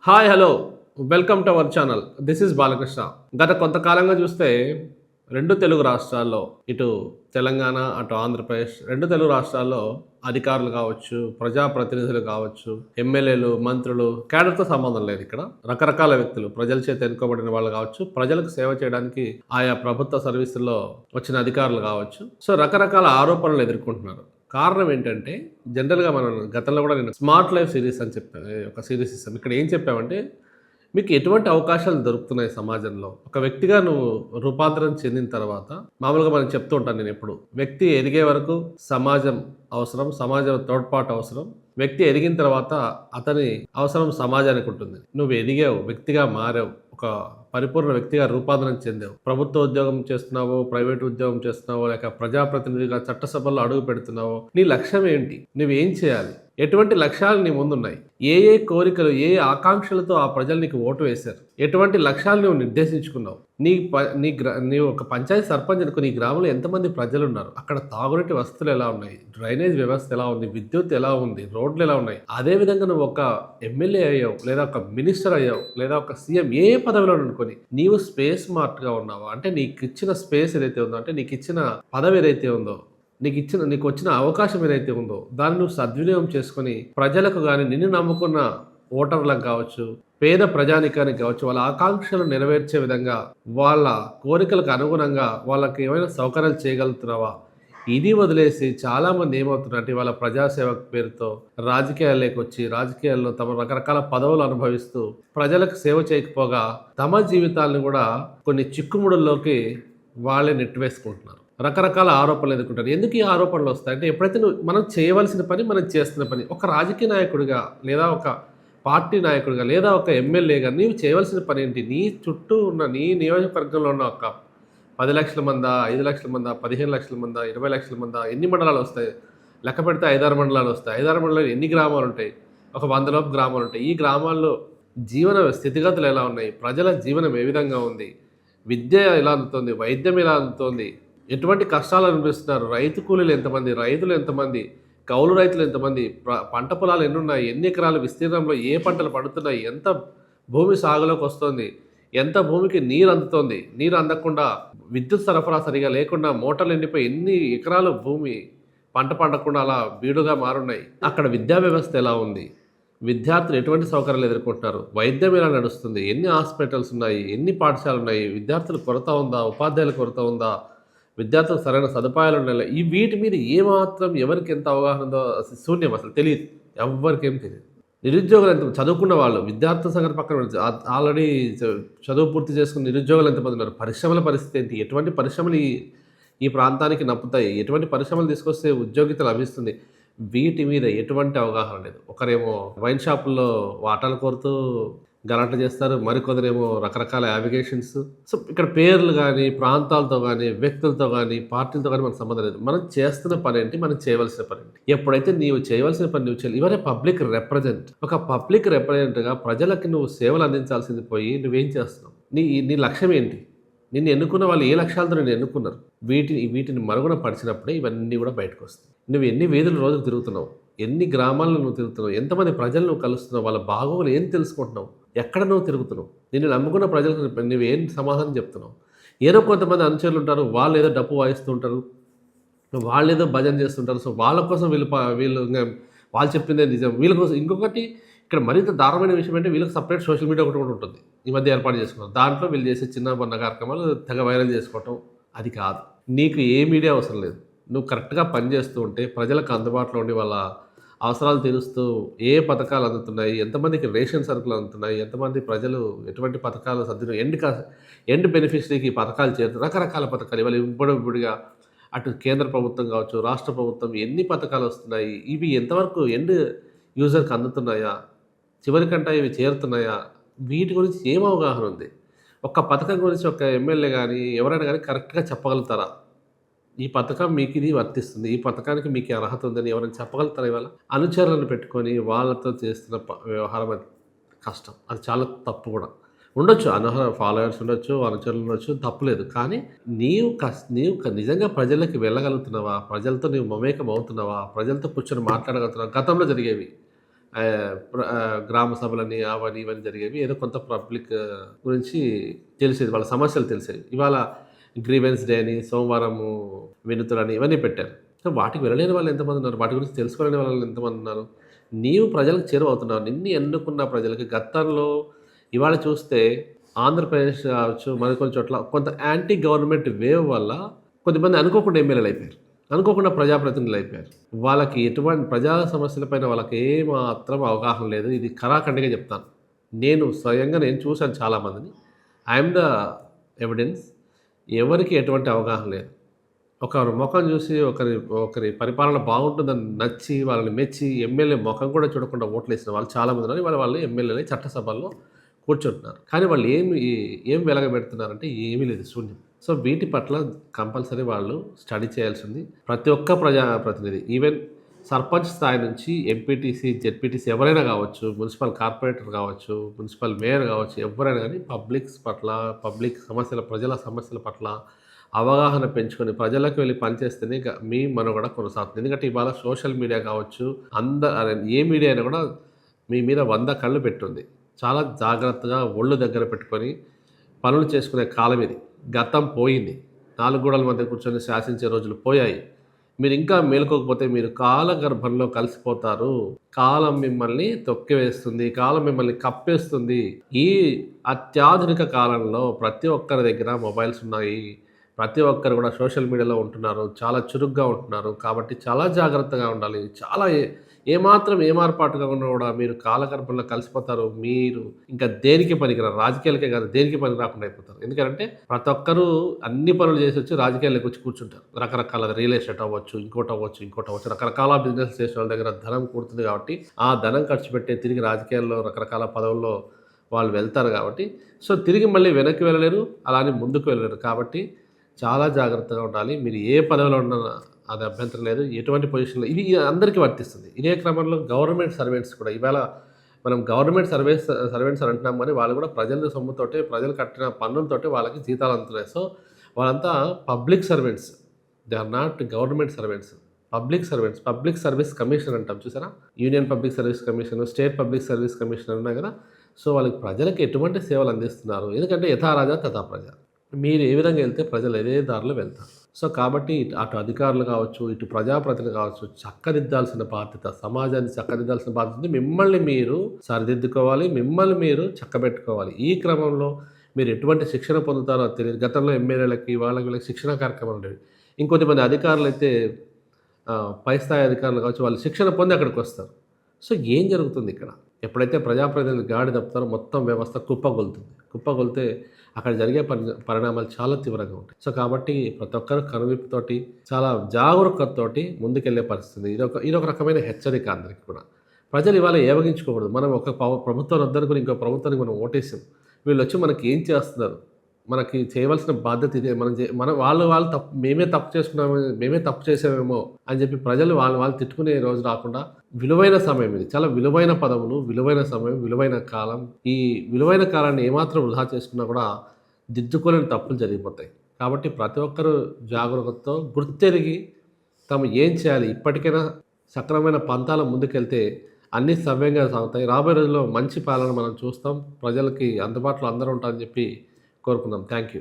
Hi hello welcome to our channel. This is Balakrishna. గత కొంతకాలంగా చూస్తే రెండు తెలుగు రాష్ట్రాల్లో, ఇటు తెలంగాణ అటు ఆంధ్రప్రదేశ్, రెండు తెలుగు రాష్ట్రాల్లో అధికారులు కావచ్చు, ప్రజాప్రతినిధులు కావచ్చు, ఎమ్మెల్యేలు, మంత్రులు, క్యాడర్తో సంబంధం లేదు. ఇక్కడ రకరకాల వ్యక్తులు, ప్రజల చేత ఎన్నుకోబడిన వాళ్ళు కావచ్చు, ప్రజలకు సేవ చేయడానికి ఆయా ప్రభుత్వ సర్వీసుల్లో వచ్చిన అధికారులు కావచ్చు. సో రకరకాల ఆరోపణలు ఎదుర్కొంటున్నారు. కారణం ఏంటంటే, జనరల్గా మనం గతంలో కూడా నేను స్మార్ట్ లైఫ్ సిరీస్ అని చెప్పాను, ఒక సిరీస్ ఇస్తాం. ఇక్కడ ఏం చెప్పామంటే, మీకు ఎటువంటి అవకాశాలు దొరుకుతున్నాయి సమాజంలో, ఒక వ్యక్తిగా నువ్వు రూపాంతరం చెందిన తర్వాత, మామూలుగా మనం చెప్తూ ఉంటాను నేను ఎప్పుడు, వ్యక్తి ఎదిగే వరకు సమాజం అవసరం, సమాజం తోడ్పాటు అవసరం. వ్యక్తి ఎదిగిన తర్వాత అతని అవసరం సమాజానికి ఉంటుంది. నువ్వు ఎదిగావు, వ్యక్తిగా మారావు, ఒక పరిపూర్ణ వ్యక్తిగా రూపాంతరం చెందావు. ప్రభుత్వ ఉద్యోగం చేస్తున్నావో, ప్రైవేట్ ఉద్యోగం చేస్తున్నావో, లేక ప్రజాప్రతినిధిగా చట్టసభల్లో అడుగు పెడుతున్నావో, నీ లక్ష్యం ఏంటి? నువ్వేం చేయాలి? ఎటువంటి లక్ష్యాలు నీ ముందున్నాయి? ఏ ఏ కోరికలు, ఏ ఆకాంక్షలతో ఆ ప్రజలు నీకు ఓటు వేశారు? ఎటువంటి లక్ష్యాలు నువ్వు నిర్దేశించుకున్నావు? నీవు ఒక పంచాయతీ సర్పంచ్ అనుకో, నీ గ్రామంలో ఎంతమంది ప్రజలు ఉన్నారు? అక్కడ తాగునీటి వసతులు ఎలా ఉన్నాయి? డ్రైనేజ్ వ్యవస్థ ఎలా ఉంది? విద్యుత్ ఎలా ఉంది? రోడ్లు ఎలా ఉన్నాయి? అదేవిధంగా నువ్వు ఒక ఎమ్మెల్యే అయ్యావు, లేదా ఒక మినిస్టర్ అయ్యావు, లేదా ఒక సీఎం, ఏ పదవిలో అనుకొని నీవు స్పేస్ మార్ట్గా ఉన్నావా? అంటే నీకు ఇచ్చిన స్పేస్ ఏదైతే ఉందో, అంటే నీకు ఇచ్చిన పదవి ఏదైతే ఉందో, నీకు వచ్చిన అవకాశం ఏదైతే ఉందో, దాన్ని నువ్వు సద్వినియోగం చేసుకొని ప్రజలకు కానీ, నిన్ను నమ్ముకున్న ఓటర్లకు కావచ్చు, పేద ప్రజానికానికి కావచ్చు, వాళ్ళ ఆకాంక్షలు నెరవేర్చే విధంగా, వాళ్ళ కోరికలకు అనుగుణంగా వాళ్ళకి ఏమైనా సౌకర్యాలు చేయగలుగుతున్నావా? ఇది వదిలేసి చాలామంది ఏమవుతున్నారంటే, వాళ్ళ ప్రజాసేవ పేరుతో రాజకీయాల్లోకి వచ్చి, రాజకీయాల్లో తమ రకరకాల పదవులు అనుభవిస్తూ ప్రజలకు సేవ చేయకపోగా తమ జీవితాలను కూడా కొన్ని చిక్కుముడుల్లోకి వాళ్ళే నెట్టివేసుకుంటున్నారు. రకరకాల ఆరోపణలు ఎదుర్కొంటారు. ఎందుకు ఈ ఆరోపణలు వస్తాయంటే, ఎప్పుడైతే మనం చేయవలసిన పని, మనం చేస్తున్న పని, ఒక రాజకీయ నాయకుడిగా, లేదా ఒక పార్టీ నాయకుడిగా, లేదా ఒక ఎమ్మెల్యేగా నీవు చేయవలసిన పని ఏంటి? నీ చుట్టూ ఉన్న, నీ నియోజకవర్గంలో ఉన్న ఒక 10 లక్షల మందా, 5 లక్షల మందా, 15 లక్షల మందా, 20 లక్షల మందా, ఎన్ని మండలాలు వస్తాయి? లెక్క పెడితే 5-6 మండలాలు వస్తాయి. 5-6 మండలాలు ఎన్ని గ్రామాలు ఉంటాయి? ఒక 100 లోపు గ్రామాలు ఉంటాయి. ఈ గ్రామాల్లో జీవన స్థితిగతులు ఎలా ఉన్నాయి? ప్రజల జీవనం ఏ విధంగా ఉంది? విద్య ఎలా అందుతోంది? వైద్యం ఎలా అందుతోంది? ఎటువంటి కష్టాలు అనిపిస్తున్నారు? రైతు కూలీలు ఎంతమంది? రైతులు ఎంతమంది? కౌలు రైతులు ఎంతమంది? పంట పొలాలు ఎన్నున్నాయి? ఎన్ని ఎకరాల విస్తీర్ణంలో ఏ పంటలు పండుతున్నాయి? ఎంత భూమి సాగులోకి వస్తుంది? ఎంత భూమికి నీరు అందుతోంది? నీరు అందకుండా, విద్యుత్ సరఫరా సరిగా లేకుండా, మోటార్లు ఎండిపోయి ఎన్ని ఎకరాలు భూమి పంట పండకుండా అలా బీడుగా మారున్నాయి. అక్కడ విద్యా వ్యవస్థ ఎలా ఉంది? విద్యార్థులు ఎటువంటి సౌకర్యాలు ఎదుర్కొంటున్నారు? వైద్యం ఎలా నడుస్తుంది? ఎన్ని హాస్పిటల్స్ ఉన్నాయి? ఎన్ని పాఠశాలలు ఉన్నాయి? విద్యార్థుల కొరత ఉందా? ఉపాధ్యాయుల కొరత ఉందా? విద్యార్థులకు సరైన సదుపాయాలు ఉండాలి. వీటి మీద ఏమాత్రం ఎవరికి ఎంత అవగాహన ఉందో శూన్యం, అసలు తెలియదు. ఎవ్వరికేం తెలియదు. నిరుద్యోగులు ఎంత, చదువుకున్న వాళ్ళు, విద్యార్థుల సంగతి పక్కన ఆల్రెడీ చదువు పూర్తి చేసుకున్న నిరుద్యోగులు ఎంతమంది ఉన్నారు? పరిశ్రమల పరిస్థితి ఏంటి? ఎటువంటి పరిశ్రమలు ఈ ప్రాంతానికి నప్పుతాయి? ఎటువంటి పరిశ్రమలు తీసుకొస్తే ఉద్యోగిత లభిస్తుంది? వీటి మీద ఎటువంటి అవగాహన లేదు. ఒకరేమో వైన్ షాపుల్లో వాటాలు కోరుతూ గలాట చేస్తారు, మరికొందరేమో రకరకాల యావిగేషన్స్. సో ఇక్కడ పేర్లు కానీ, ప్రాంతాలతో కానీ, వ్యక్తులతో కానీ, పార్టీలతో కానీ మనకు సంబంధం లేదు. మనం చేస్తున్న పని ఏంటి? మనం చేయవలసిన పని ఏంటి? ఎప్పుడైతే నీవు చేయవలసిన పని నువ్వు చేయాలి. ఇవరే పబ్లిక్ రిప్రజెంట్. ఒక పబ్లిక్ రిప్రజెంట్గా ప్రజలకు నువ్వు సేవలు అందించాల్సింది పోయి నువ్వేం చేస్తున్నావు? నీ లక్ష్యం ఏంటి? నిన్ను ఎన్నుకున్న వాళ్ళు ఏ లక్ష్యాలతో నేను ఎన్నుకున్నారు? వీటిని మరుగున పరిచినప్పుడే ఇవన్నీ కూడా బయటకు వస్తాయి. నువ్వు ఎన్ని వీధులు రోజులు తిరుగుతున్నావు? ఎన్ని గ్రామాలను నువ్వు తిరుగుతున్నావు? ఎంతమంది ప్రజలు నువ్వు కలుస్తున్నావు? వాళ్ళ బాగోగులు ఏం తెలుసుకుంటున్నావు? ఎక్కడ నువ్వు తిరుగుతున్నావు? నిన్ను నమ్ముకున్న ప్రజలకు నువ్వేం సమాధానం చెప్తున్నావు? ఏదో కొంతమంది అనుచరులు ఉంటారు, వాళ్ళు ఏదో డప్పు వాయిస్తూ ఉంటారు, వాళ్ళు ఏదో భజన చేస్తుంటారు. సో వాళ్ళ కోసం వీళ్ళు వాళ్ళు చెప్పిందే నిజం, వీళ్ళ కోసం. ఇంకొకటి ఇక్కడ మరింత దారుణమైన విషయం అంటే, వీళ్ళకి సపరేట్ సోషల్ మీడియా ఒకటి కూడా ఉంటుంది, ఈ మధ్య ఏర్పాటు చేసుకున్నారు. దాంట్లో వీళ్ళు చేసే చిన్న బన్న కార్యక్రమాలు తెగ వైరల్ చేసుకోవటం. అది కాదు. నీకు ఏ మీడియా అవసరం లేదు. నువ్వు కరెక్ట్గా పనిచేస్తూ ఉంటే, ప్రజలకు అందుబాటులో ఉండి వాళ్ళ అవసరాలు తీరుస్తూ ఏ పథకాలు అందుతున్నాయి, ఎంతమందికి రేషన్ సరుకులు అందుతున్నాయి, ఎంతమంది ప్రజలు ఎటువంటి పథకాలు ఎండ్ బెనిఫిషరీకి ఈ పథకాలు చేరుతాయి, రకరకాల పథకాలు ఇవాళ ఇప్పుడిగా అటు కేంద్ర ప్రభుత్వం కావచ్చు, రాష్ట్ర ప్రభుత్వం ఎన్ని పథకాలు వస్తున్నాయి, ఇవి ఎంతవరకు ఎండ్ యూజర్కి అందుతున్నాయా, చివరికంటా ఇవి చేరుతున్నాయా, వీటి గురించి ఏం అవగాహన ఉంది? ఒక్క పథకం గురించి ఒక ఎమ్మెల్యే కానీ, ఎవరైనా కానీ కరెక్ట్గా చెప్పగలుగుతారా? ఈ పథకం మీకు ఇది వర్తిస్తుంది, ఈ పథకానికి మీకు అర్హత ఉందని ఎవరైనా చెప్పగలుగుతారా? ఇవాళ అనుచరులను పెట్టుకొని వాళ్ళతో చేస్తున్న వ్యవహారం అది కష్టం. అది చాలా తప్పు కూడా. ఉండొచ్చు, అనర్హ ఫాలోవర్స్ ఉండొచ్చు, అనుచరులు ఉండొచ్చు, తప్పులేదు. కానీ నీవు నిజంగా ప్రజలకి వెళ్ళగలుగుతున్నావా? ప్రజలతో నీవు మమేకం అవుతున్నావా? ప్రజలతో కూర్చొని మాట్లాడగలుగుతున్నావా? గతంలో జరిగేవి గ్రామ సభలని అవని ఇవన్నీ జరిగేవి. ఏదో కొంత పబ్లిక్ గురించి తెలిసేది. వాళ్ళ సమస్యలు తెలిసేవి. ఇవాళ గ్రీవెన్స్ డే అని, సోమవారము వినతులని ఇవన్నీ పెట్టారు. సో, వాటికి వెళ్ళలేని వాళ్ళు ఎంతమంది ఉన్నారు? వాటి గురించి తెలుసుకోలేని వాళ్ళు ఎంతమంది ఉన్నారు? నీవు ప్రజలకు చేరువవుతున్నావు. నిన్ను ఎన్నుకున్న ప్రజలకి గతంలో ఇవాళ చూస్తే ఆంధ్రప్రదేశ్ కావచ్చు, మరికొన్ని చోట్ల కొంత యాంటీ గవర్నమెంట్ వేవ్ వల్ల కొద్దిమంది అనుకోకుండా ఎమ్మెల్యేలు అయిపోయారు. అనుకోకుండా ప్రజాప్రతినిధులు అయిపోయారు. వాళ్ళకి ఎటువంటి ప్రజా సమస్యలపైన వాళ్ళకి ఏమాత్రం అవగాహన లేదు. ఇది ఖరాఖండిగా చెప్తాను. నేను స్వయంగా చూశాను చాలామందిని. I'm the evidence. ఎవరికి ఎటువంటి అవగాహన లేదు. ఒకరి మొఖం చూసి ఒకరి పరిపాలన బాగుంటుందని నచ్చి వాళ్ళని మెచ్చి ఎమ్మెల్యే మొఖం కూడా చూడకుండా ఓట్లేసిన వాళ్ళు చాలామంది ఉన్నారు. ఇవాళ వాళ్ళు ఎమ్మెల్యేలు చట్టసభల్లో కూర్చుంటున్నారు. కానీ వాళ్ళు ఏం వెలగబెడుతున్నారంటే ఏమీ లేదు, శూన్యం. సో, వీటి పట్ల కంపల్సరీ వాళ్ళు స్టడీ చేయాల్సింది ప్రతి ఒక్క ప్రజాప్రతినిధి. ఈవెన్ సర్పంచ్ స్థాయి నుంచి ఎంపీటీసీ, జెడ్పీటీసీ ఎవరైనా కావచ్చు, మున్సిపల్ కార్పొరేటర్ కావచ్చు, మున్సిపల్ మేయర్ కావచ్చు, ఎవరైనా కానీ పబ్లిక్ సమస్యల ప్రజల సమస్యల పట్ల అవగాహన పెంచుకొని ప్రజలకు వెళ్ళి పనిచేస్తేనే మీ మనుగడ కొనసాగుతుంది. ఎందుకంటే ఇవాళ సోషల్ మీడియా కావచ్చు, ఏ మీడియా అయినా కూడా మీ మీద 100 కళ్ళు పెట్టుంది. చాలా జాగ్రత్తగా ఒళ్ళు దగ్గర పెట్టుకొని పనులు చేసుకునే కాలం ఇది. గతం పోయింది. 4 గోడల మధ్య కూర్చొని శాసించే రోజులు పోయాయి. మీరు ఇంకా మేలుకోకపోతే మీరు కాలగర్భంలో కలిసిపోతారు. కాలం మిమ్మల్ని తొక్కివేస్తుంది. కాలం మిమ్మల్ని కప్పేస్తుంది. ఈ అత్యాధునిక కాలంలో ప్రతి ఒక్కరి దగ్గర మొబైల్స్ ఉన్నాయి. ప్రతి ఒక్కరు కూడా సోషల్ మీడియాలో ఉంటున్నారు. చాలా చురుగ్గా ఉంటున్నారు. కాబట్టి చాలా జాగ్రత్తగా ఉండాలి. చాలా ఏమాత్రం ఏమార్పాటుగా ఉన్నా కూడా మీరు కాలగర్భంలో కలిసిపోతారు. మీరు ఇంకా దేనికి పనికిరారు. రాజకీయాలకే కాదు, దేనికి పనికి రాకుండా అయిపోతారు. ఎందుకంటే ప్రతి ఒక్కరూ అన్ని పనులు చేసి వచ్చి రాజకీయాల్లోకి వచ్చి కూర్చుంటారు. రకరకాల రియల్ ఎస్టేట్ అవ్వచ్చు, ఇంకోటి అవ్వచ్చు, రకరకాల బిజినెస్ చేసే వాళ్ళ దగ్గర ధనం కూడుతుంది. కాబట్టి ఆ ధనం ఖర్చు పెట్టే తిరిగి రాజకీయాల్లో రకరకాల పదవుల్లో వాళ్ళు వెళ్తారు. కాబట్టి సో, తిరిగి మళ్ళీ వెనక్కి వెళ్ళలేరు, అలానే ముందుకు వెళ్ళలేరు. కాబట్టి చాలా జాగ్రత్తగా ఉండాలి. మీరు ఏ పదవిలో ఉన్నా అది అభ్యంతరం లేదు. ఎటువంటి పొజిషన్‌లో ఇది అందరికీ వర్తిస్తుంది. ఇదే క్రమంలో గవర్నమెంట్ సర్వెంట్స్ కూడా ఇవాళ మనం గవర్నమెంట్ సర్వెంట్స్ అని అంటున్నాం, కానీ వాళ్ళు కూడా ప్రజల సొమ్ముతోటే, ప్రజలు కట్టిన పన్నులతోటే వాళ్ళకి జీతాలు అందుతున్నాయి. సో, వాళ్ళంతా public servants. They are not government servants. Public servants. Public service commission అంటాం చూసారా? Union public service commission, state public service commission ఉన్నాయి కదా! సో, వాళ్ళకి ప్రజలకు ఎటువంటి సేవలు అందిస్తున్నారు? ఎందుకంటే యథా రాజా తథా ప్రజ. మీరు ఏ విధంగా వెళ్తే ప్రజలు అదే దారిలో వెళ్తారు. సో, కాబట్టి అటు అధికారులు కావచ్చు, ఇటు ప్రజాప్రతినిధులు కావచ్చు, చక్కదిద్దాల్సిన బాధ్యత, సమాజాన్ని చక్కదిద్దాల్సిన బాధ్యత మిమ్మల్ని మీరు సరిదిద్దుకోవాలి. మిమ్మల్ని మీరు చక్కబెట్టుకోవాలి. ఈ క్రమంలో మీరు ఎటువంటి శిక్షణ పొందుతారో తెలియదు. గతంలో ఎమ్మెల్యేలకి వీళ్ళకి శిక్షణా కార్యక్రమాలు ఉండేవి. ఇంకొంతమంది అధికారులైతే పై స్థాయి అధికారులు కావచ్చు, వాళ్ళు శిక్షణ పొంది అక్కడికి వస్తారు. సో, ఏం జరుగుతుంది ఇక్కడ? ఎప్పుడైతే ప్రజాప్రతినిధులు గాడి తప్పుతారో మొత్తం వ్యవస్థ కుప్పగొలుతుంది. కుప్పగొలితే అక్కడ జరిగే పరిణామాలు చాలా తీవ్రంగా ఉంటాయి. సో, కాబట్టి ప్రతి ఒక్కరు కనువిప్పుతోటి చాలా జాగరూకతతోటి ముందుకెళ్ళే పరిస్థితి. ఇదొక రకమైన హెచ్చరిక అందరికీ కూడా. ప్రజలు ఇవాళ ఏవగించుకోకూడదు. మనం ఒక ప్రభుత్వాన్ని వద్దనుకుని ఇంకో ప్రభుత్వానికి మనం ఓటేసాం. వీళ్ళొచ్చి మనకి ఏం చేస్తున్నారు? మనకి చేయవలసిన బాధ్యత ఇదే. వాళ్ళు మేమే తప్పు చేసుకున్నాము, మేమే తప్పు చేసామేమో అని చెప్పి ప్రజలు వాళ్ళు తిట్టుకునే రోజు రాకుండా విలువైన సమయం ఇది. చాలా విలువైన పదవులు, విలువైన సమయం, విలువైన కాలం. ఈ విలువైన కాలాన్ని ఏమాత్రం వృధా చేసుకున్నా కూడా దిద్దుకోలేని తప్పులు జరిగిపోతాయి. కాబట్టి ప్రతి ఒక్కరూ జాగరూకతతో గుర్తెరిగి తాము ఏం చేయాలి, ఇప్పటికైనా సక్రమమైన పంతాల ముందుకెళ్తే అన్నీ సవ్యంగా సాగుతాయి. రాబోయే రోజుల్లో మంచి పాలన మనం చూస్తాం. ప్రజలకి అందుబాటులో అందరూ ఉంటారని చెప్పి కోరుకుందాం. Thank you.